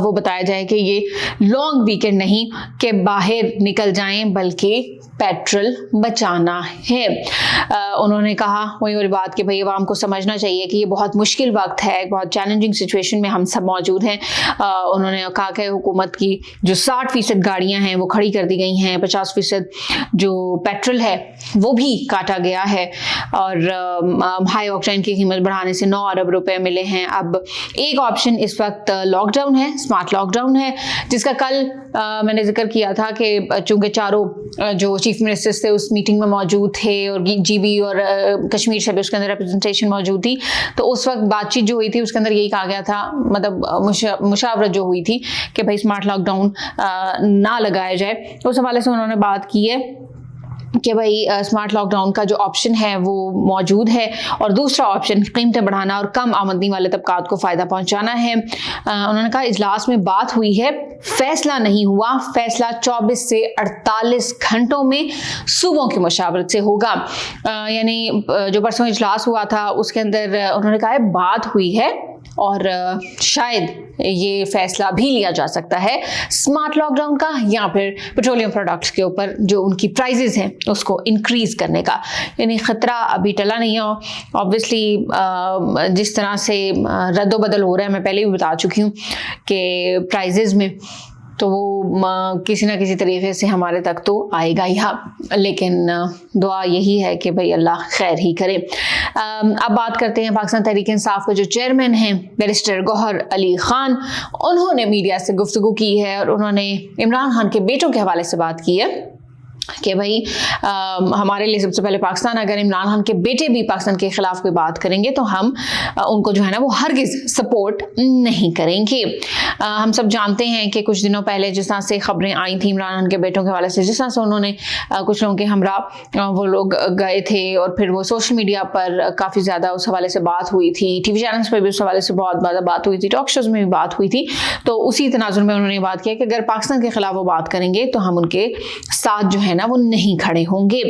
وہ بتایا جائے کہ یہ لانگ ویکینڈ نہیں کہ باہر نکل جائیں بلکہ پیٹرول بچانا ہے۔ انہوں نے کہا وہی والی بات کہ بھئی عوام کو سمجھنا چاہیے کہ یہ بہت مشکل وقت ہے، بہت چیلنجنگ سچویشن میں ہم سب موجود ہیں۔ انہوں نے کہا کہ حکومت کی جو 60% گاڑیاں ہیں وہ کھڑی کر دی گئی ہیں، 50% جو پیٹرول ہے وہ بھی کاٹا گیا ہے، اور ہائی آکٹین کی قیمت بڑھانے سے 9 ارب روپے ملے ہیں۔ اب ایک آپشن اس وقت لاک ڈاؤن ہے، اسمارٹ لاک ڈاؤن ہے، جس کا کل میں نے ذکر کیا تھا کہ چونکہ چاروں جو چیف منسٹرز تھے اس میٹنگ میں موجود تھے، اور جی بی اور کشمیر سے بھی اس کے اندر ریپرزنٹیشن موجود تھی، تو اس وقت بات چیت جو ہوئی تھی اس کے اندر یہی کہا گیا تھا، مطلب مشاورت جو ہوئی تھی کہ بھائی اسمارٹ لاک ڈاؤن نہ لگایا جائے۔ اس حوالے سے انہوں نے بات کی ہے کہ بھائی اسمارٹ لاک ڈاؤن کا جو آپشن ہے وہ موجود ہے، اور دوسرا آپشن قیمتیں بڑھانا اور کم آمدنی والے طبقات کو فائدہ پہنچانا ہے۔ انہوں نے کہا اجلاس میں بات ہوئی ہے، فیصلہ نہیں ہوا، فیصلہ 24 سے 48 گھنٹوں میں صوبوں کی مشاورت سے ہوگا۔ یعنی جو پرسوں اجلاس ہوا تھا اس کے اندر انہوں نے کہا ہے بات ہوئی ہے اور شاید یہ فیصلہ بھی لیا جا سکتا ہے اسمارٹ لاک ڈاؤن کا، یا پھر پیٹرولیم پروڈکٹس کے اوپر جو ان کی پرائزز ہیں اس کو انکریز کرنے کا۔ یعنی خطرہ ابھی ٹلا نہیں ہے۔ آبویسلی جس طرح سے رد و بدل ہو رہا ہے، میں پہلے بھی بتا چکی ہوں کہ پرائزز میں، تو وہ کسی نہ کسی طریقے سے ہمارے تک تو آئے گا ہی، لیکن دعا یہی ہے کہ بھئی اللہ خیر ہی کرے۔ اب بات کرتے ہیں پاکستان تحریک انصاف کے جو چیئرمین ہیں بیرسٹر گوہر علی خان، انہوں نے میڈیا سے گفتگو کی ہے، اور انہوں نے عمران خان کے بیٹوں کے حوالے سے بات کی ہے کہ بھئی ہمارے لیے سب سے پہلے پاکستان، اگر عمران خان کے بیٹے بھی پاکستان کے خلاف کوئی بات کریں گے تو ہم ان کو جو ہے نا وہ ہرگز سپورٹ نہیں کریں گے۔ ہم سب جانتے ہیں کہ کچھ دنوں پہلے جس طرح سے خبریں آئی تھیں عمران خان کے بیٹوں کے حوالے سے، جس طرح سے انہوں نے کچھ لوگوں کے ہمراہ وہ لوگ گئے تھے، اور پھر وہ سوشل میڈیا پر کافی زیادہ اس حوالے سے بات ہوئی تھی، ٹی وی چینلز پہ بھی اس حوالے سے بہت زیادہ بات ہوئی تھی، ٹاک شوز میں بھی بات ہوئی تھی۔ تو اسی تناظر میں انہوں نے بات کیا کہ اگر پاکستان کے خلاف وہ بات کریں گے تو ہم ان کے ساتھ جو ہے نا وہ نہیں کھڑے ہوں گے۔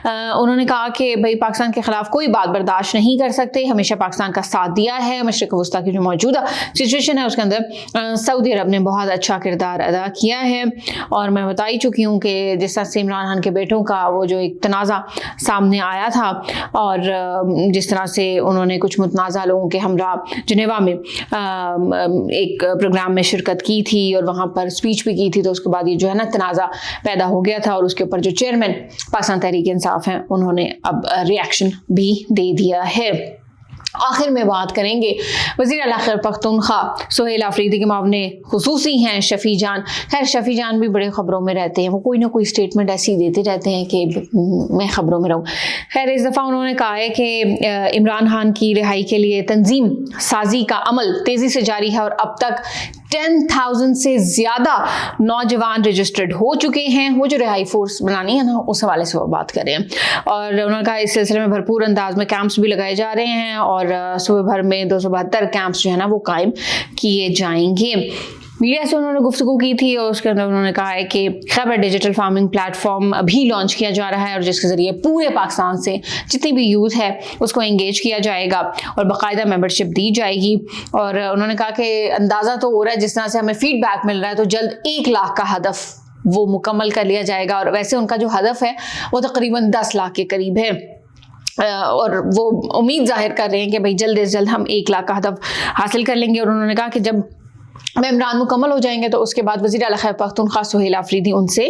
انہوں نے کہا کہ بھئی پاکستان کے خلاف کوئی بات برداشت نہیں کر سکتے، ہمیشہ پاکستان کا ساتھ دیا ہے۔ مشرق وسطیٰ کی جو موجودہ سچویشن ہے اس کے اندر سعودی عرب نے بہت اچھا کردار ادا کیا ہے، اور میں بتا ہی چکی ہوں کہ جس طرح سے عمران خان کے بیٹوں کا وہ جو ایک تنازع سامنے آیا تھا، اور جس طرح سے انہوں نے کچھ متنازع لوگوں کے ہمراہ جنیوا میں ایک پروگرام میں شرکت کی تھی اور وہاں پر اسپیچ بھی کی تھی، تو اس کے بعد یہ جو ہے نا تنازع پیدا ہو گیا تھا، اور اس کے اوپر جو چیئرمین پاکستان تحریک انصاف ہیں انہوں نے اب ریئیکشن بھی دے دیا ہے۔ آخر میں بات کریں گے وزیر اعلیٰ خیبر پختونخوا سہیل آفریدی کے معاون خصوصی ہیں شفیع جان۔ خیر شفیع جان بھی بڑے خبروں میں رہتے ہیں، وہ کوئی نہ کوئی اسٹیٹمنٹ ایسی دیتے رہتے ہیں کہ میں خبروں میں رہوں۔ خیر اس دفعہ انہوں نے کہا ہے کہ عمران خان کی رہائی کے لیے تنظیم سازی کا عمل تیزی سے جاری ہے، اور اب تک 10,000 سے زیادہ نوجوان رجسٹرڈ ہو چکے ہیں۔ وہ جو رہائی فورس بنانی ہے نا اس حوالے سے وہ بات کر رہے ہیں، اور انہوں نے کہا اس سلسلے میں بھرپور انداز میں کیمپس بھی لگائے جا رہے ہیں، اور صوبے بھر میں 272 کیمپس جو ہے نا وہ قائم کیے جائیں گے۔ میڈیا سے انہوں نے گفتگو کی تھی، اور اس کے اندر انہوں نے کہا ہے کہ خیبر ڈیجیٹل فارمنگ پلیٹ فارم بھی لانچ کیا جا رہا ہے، اور جس کے ذریعے پورے پاکستان سے جتنی بھی یوتھ ہے اس کو انگیج کیا جائے گا اور باقاعدہ ممبرشپ دی جائے گی۔ اور انہوں نے کہا کہ اندازہ تو ہو رہا ہے جس طرح سے ہمیں فیڈ بیک مل رہا ہے تو جلد 1 لاکھ کا ہدف وہ مکمل کر لیا جائے گا، اور ویسے ان کا جو ہدف ہے وہ تقریباً 10 لاکھ کے قریب ہے، اور وہ امید ظاہر کر رہے ہیں کہ بھئی جلد از جلد ہم 1 لاکھ کا ہدف حاصل کر لیں گے۔ اور انہوں نے کہا کہ جب ممبران مکمل ہو جائیں گے تو اس کے بعد وزیر اعلیٰ خیبر پختونخوا سہیل آفریدی ان سے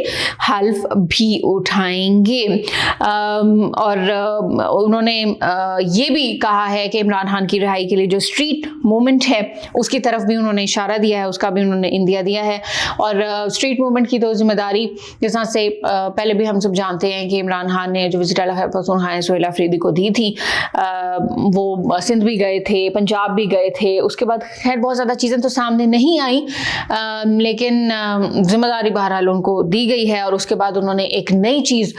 حلف بھی اٹھائیں گے۔ اور انہوں نے یہ بھی کہا ہے کہ عمران خان کی رہائی کے لیے جو اسٹریٹ موومنٹ ہے اس کی طرف بھی انہوں نے اشارہ دیا ہے، اس کا بھی انہوں نے اندیا دیا ہے۔ اور اسٹریٹ موومنٹ کی تو ذمہ داری جس طرح سے پہلے بھی ہم سب جانتے ہیں کہ عمران خان نے جو وزیر اعلیٰ خیبر پختونخوا سہیل آفریدی کو دی تھی، وہ سندھ بھی گئے تھے، پنجاب بھی گئے تھے، اس کے بعد خیر بہت زیادہ چیزیں تو سامنے نہیں آئی، لیکن ذمہ داری بہرحال ان کو دی گئی ہے۔ اور اس کے بعد انہوں نے ایک نئی چیز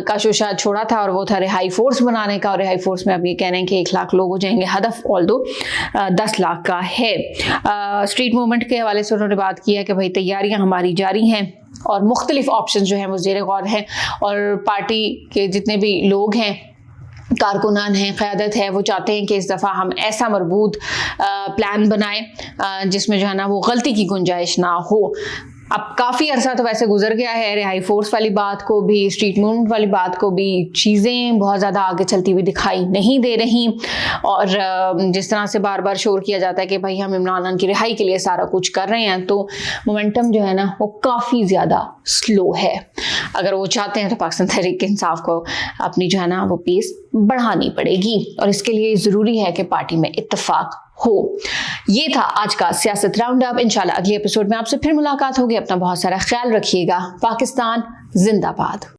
کا شوشہ چھوڑا تھا، اور وہ تھا رہائی فورس بنانے کا، اور رہائی فورس میں اب یہ کہہ رہے ہیں کہ 1 لاکھ لوگ ہو جائیں گے، ہدف آلدو 10 لاکھ کا ہے۔ اسٹریٹ موومنٹ کے حوالے سے انہوں نے بات کی ہے کہ بھائی تیاریاں ہماری جاری ہیں، اور مختلف آپشن جو ہیں وہ زیر غور ہیں، اور پارٹی کے جتنے بھی لوگ ہیں کارکنان ہیں، قیادت ہے، وہ چاہتے ہیں کہ اس دفعہ ہم ایسا مربوط پلان بنائیں جس میں جو ہے نا وہ غلطی کی گنجائش نہ ہو۔ اب کافی عرصہ تو ویسے گزر گیا ہے، رہائی فورس والی بات کو بھی، اسٹریٹ موومنٹ والی بات کو بھی، چیزیں بہت زیادہ آگے چلتی ہوئی دکھائی نہیں دے رہی، اور جس طرح سے بار بار شور کیا جاتا ہے کہ بھائی ہم عمران خان کی رہائی کے لیے سارا کچھ کر رہے ہیں، تو مومنٹم جو ہے نا وہ کافی زیادہ سلو ہے۔ اگر وہ چاہتے ہیں تو پاکستان تحریک انصاف کو اپنی جو ہے نا وہ پیس بڑھانی پڑے گی، اور اس کے لیے ضروری ہے کہ پارٹی میں اتفاق ہو۔ یہ تھا آج کا سیاست راؤنڈ اپ۔ انشاءاللہ اگلے ایپیسوڈ میں آپ سے پھر ملاقات ہوگی۔ اپنا بہت سارا خیال رکھیے گا۔ پاکستان زندہ باد۔